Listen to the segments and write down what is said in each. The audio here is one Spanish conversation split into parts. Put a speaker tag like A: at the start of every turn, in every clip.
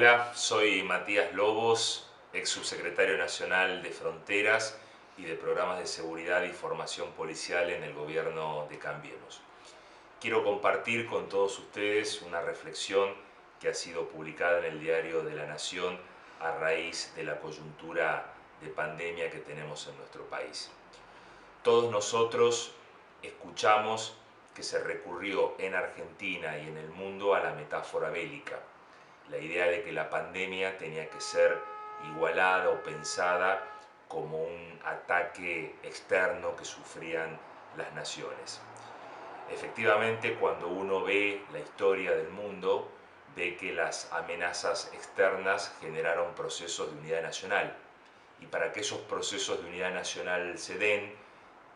A: Hola, soy Matías Lobos, ex subsecretario nacional de Fronteras y de Programas de Seguridad y Formación Policial en el gobierno de Cambiemos. Quiero compartir con todos ustedes una reflexión que ha sido publicada en el diario de La Nación a raíz de la coyuntura de pandemia que tenemos en nuestro país. Todos nosotros escuchamos que se recurrió en Argentina y en el mundo a la metáfora bélica, la idea de que la pandemia tenía que ser igualada o pensada como un ataque externo que sufrían las naciones. Efectivamente, cuando uno ve la historia del mundo, ve que las amenazas externas generaron procesos de unidad nacional. Y para que esos procesos de unidad nacional se den,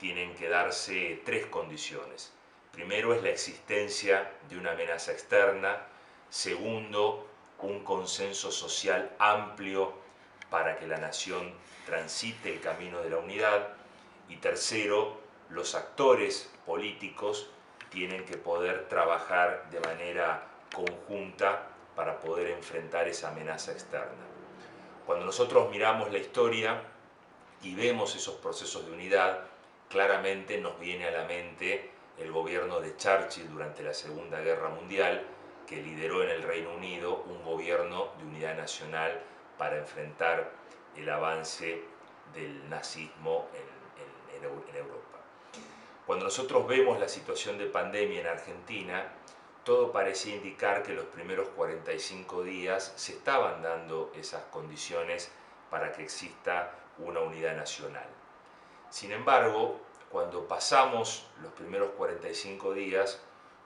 A: tienen que darse tres condiciones. Primero es la existencia de una amenaza externa. Segundo, un consenso social amplio para que la nación transite el camino de la unidad. Y tercero, los actores políticos tienen que poder trabajar de manera conjunta para poder enfrentar esa amenaza externa. Cuando nosotros miramos la historia y vemos esos procesos de unidad, claramente nos viene a la mente el gobierno de Churchill durante la Segunda Guerra Mundial, que lideró en el Reino Unido un gobierno de unidad nacional para enfrentar el avance del nazismo en Europa. Cuando nosotros vemos la situación de pandemia en Argentina, todo parecía indicar que los primeros 45 días se estaban dando esas condiciones para que exista una unidad nacional. Sin embargo, cuando pasamos los primeros 45 días,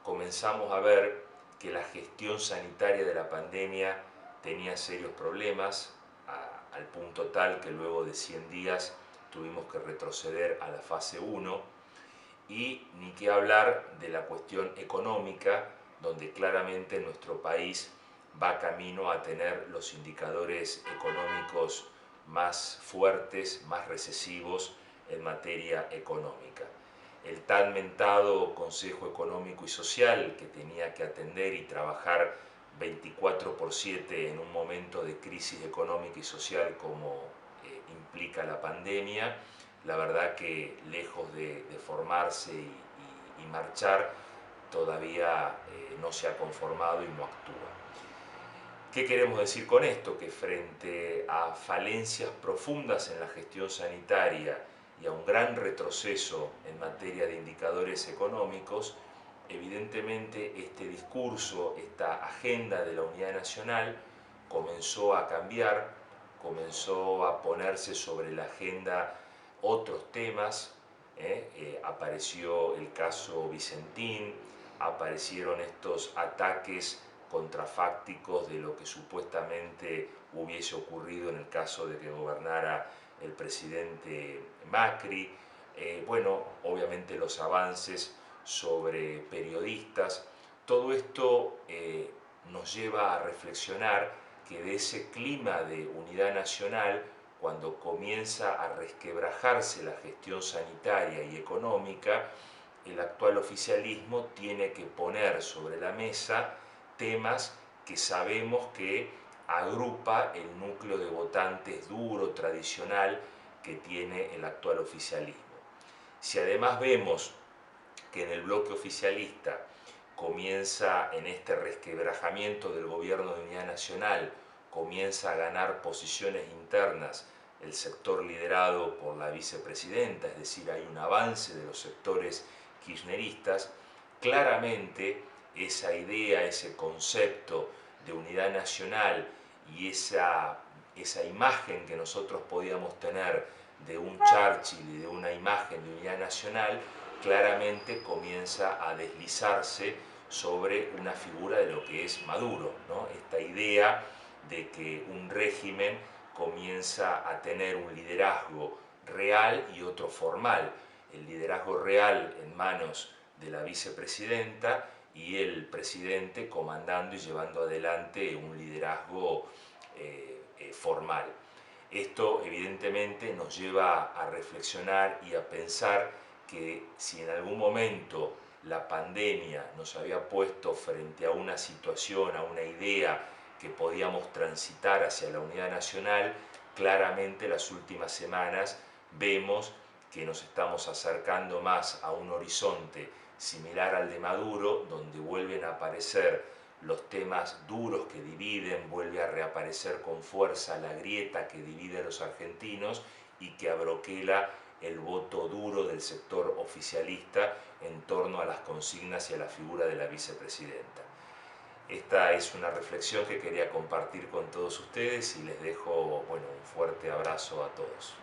A: comenzamos a ver que la gestión sanitaria de la pandemia tenía serios problemas, al punto tal que luego de 100 días tuvimos que retroceder a la fase 1, y ni qué hablar de la cuestión económica, donde claramente nuestro país va camino a tener los indicadores económicos más fuertes, más recesivos en materia económica. El tan mentado Consejo Económico y Social, que tenía que atender y trabajar 24/7 en un momento de crisis económica y social como implica la pandemia, la verdad que lejos de formarse y marchar, todavía no se ha conformado y no actúa. ¿Qué queremos decir con esto? Que frente a falencias profundas en la gestión sanitaria y a un gran retroceso en materia de indicadores económicos, evidentemente este discurso, esta agenda de la unidad nacional comenzó a cambiar, comenzó a ponerse sobre la agenda otros temas. Apareció el caso Vicentín, aparecieron estos ataques contrafácticos de lo que supuestamente hubiese ocurrido en el caso de que gobernara el presidente Macri. Bueno, obviamente los avances sobre periodistas. Todo esto nos lleva a reflexionar que de ese clima de unidad nacional, cuando comienza a resquebrajarse la gestión sanitaria y económica, el actual oficialismo tiene que poner sobre la mesa temas que sabemos que agrupa el núcleo de votantes duro, tradicional, que tiene el actual oficialismo. Si además vemos que en el bloque oficialista comienza en este resquebrajamiento del gobierno de unidad nacional, comienza a ganar posiciones internas el sector liderado por la vicepresidenta, es decir, hay un avance de los sectores kirchneristas, claramente esa idea, ese concepto de unidad nacional y esa imagen que nosotros podíamos tener de un Churchill y de una imagen de unidad nacional, claramente comienza a deslizarse sobre una figura de lo que es Maduro, ¿no? Esta idea de que un régimen comienza a tener un liderazgo real y otro formal. El liderazgo real en manos de la vicepresidenta y el presidente comandando y llevando adelante un liderazgo formal. Esto evidentemente nos lleva a reflexionar y a pensar que si en algún momento la pandemia nos había puesto frente a una situación, a una idea que podíamos transitar hacia la unidad nacional, claramente las últimas semanas vemos que nos estamos acercando más a un horizonte similar al de Maduro, donde vuelven a aparecer los temas duros que dividen, vuelve a reaparecer con fuerza la grieta que divide a los argentinos y que abroquela el voto duro del sector oficialista en torno a las consignas y a la figura de la vicepresidenta. Esta es una reflexión que quería compartir con todos ustedes y les dejo un fuerte abrazo a todos.